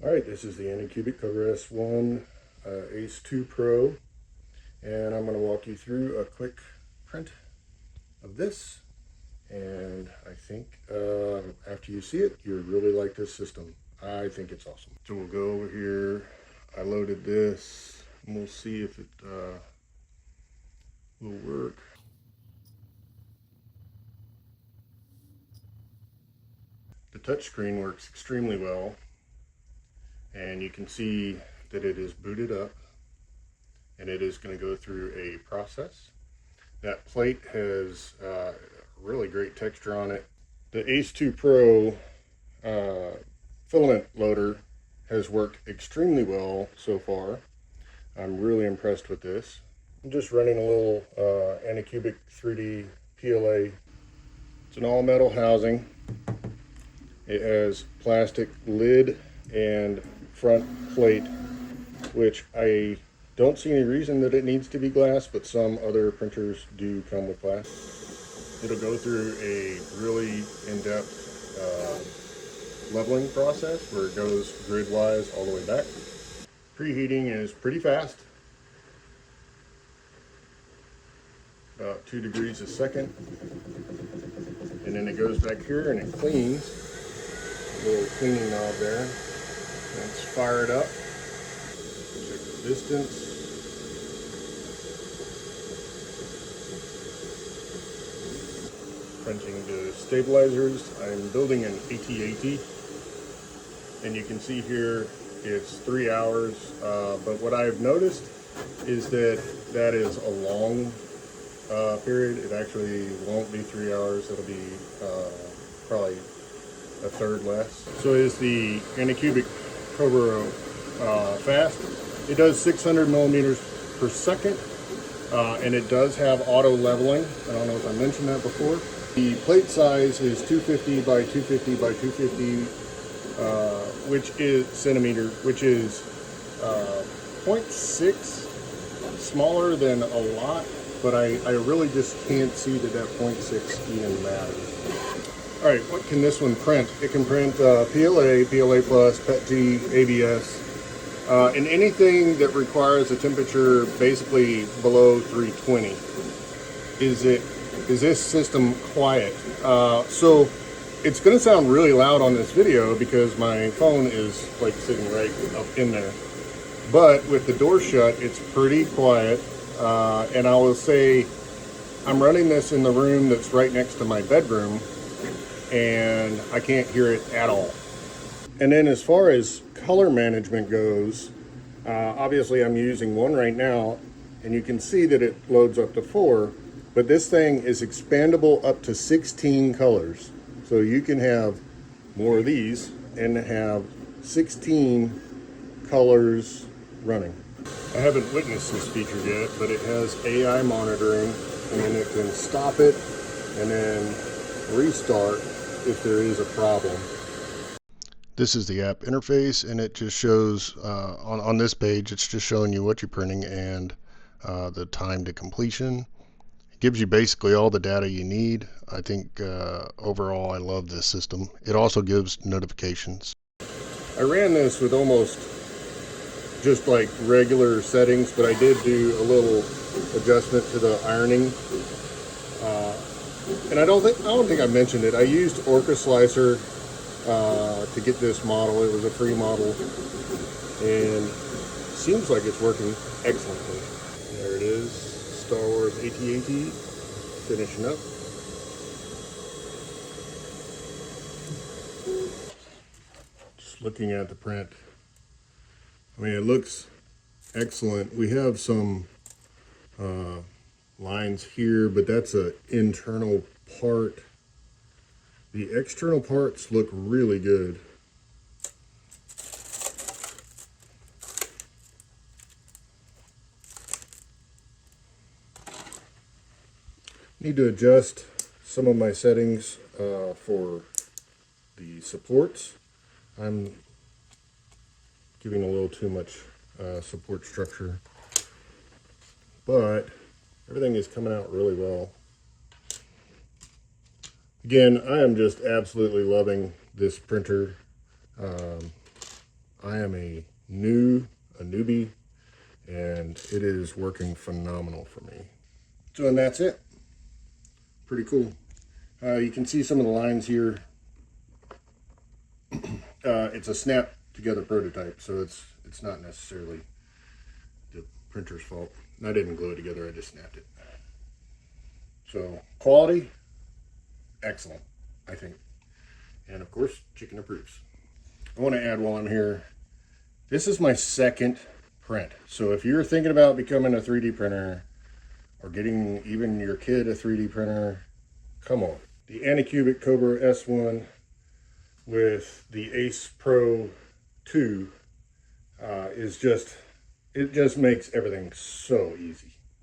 All right, this is the ANYCUBIC Kobra S1 ACE 2 Pro, and I'm going to walk you through a quick print of this. And I think after you see it, you'll really like this system. I think it's awesome. So we'll go over here. I loaded this, and we'll see if it will work. The touchscreen works extremely well, and you can see that it is booted up, and it is going to go through a process. That plate has really great texture on it. The ACE 2 Pro filament loader has worked extremely well so far. I'm really impressed with this. I'm just running a little ANYCUBIC 3D PLA. It's an all metal housing. It has plastic lid and front plate, which I don't see any reason that it needs to be glass, but some other printers do come with glass. It'll go through a really in-depth leveling process where it goes grid-wise all the way back. Preheating is pretty fast, about 2 degrees a second, and then it goes back here and it cleans. A little cleaning knob there. Let's fire it up. Check the distance. Printing the stabilizers. I'm building an AT-AT, and you can see here it's 3 hours, but what I've noticed is that that is a long period. It actually won't be 3 hours. It'll be probably a third less. So is the ANYCUBIC Kobra fast. It does 600 millimeters per second, and it does have auto leveling. I don't know if I mentioned that before. The plate size is 250 by 250 by 250, which is centimeter, which is 0.6 smaller than a lot, but I really just can't see that 0.6 even matters. All right, what can this one print? It can print PLA, PLA+, PETG, ABS, and anything that requires a temperature basically below 320. Is this system quiet? So it's going to sound really loud on this video because my phone is like sitting right up in there. But with the door shut, it's pretty quiet. And I will say I'm running this in the room that's right next to my bedroom, and I can't hear it at all. And then as far as color management goes, obviously I'm using one right now, and you can see that it loads up to 4, but this thing is expandable up to 16 colors. So you can have more of these and have 16 colors running. I haven't witnessed this feature yet, but it has AI monitoring, and then it can stop it and then restart if there is a problem. This is the app interface, and it just shows on this page, it's just showing you what you're printing and the time to completion. It gives you basically all the data you need. I think overall I love this system. It also gives notifications. I ran this with almost just like regular settings, but I did do a little adjustment to the ironing. And I don't think I mentioned it. I used Orca Slicer to get this model. It was a free model, and seems like it's working excellently. There it is, Star Wars AT-AT, finishing up. Just looking at the print. I mean, it looks excellent. We have some lines here, but that's an internal part. The external parts look really good. Need to adjust some of my settings for the supports. I'm giving a little too much support structure, but everything is coming out really well. Again, I am just absolutely loving this printer. I I am a newbie, and it is working phenomenal for me. So, and that's it. Pretty cool. You can see some of the lines here. It's a snap together prototype, so it's not necessarily the printer's fault. I didn't glue it together, I just snapped it. So quality, excellent, I think. And of course, chicken approves. I want to add while I'm here, this is my second print. So if you're thinking about becoming a 3D printer or getting even your kid a 3D printer, come on. The ANYCUBIC Kobra S1 with the ACE Pro 2 it just makes everything so easy.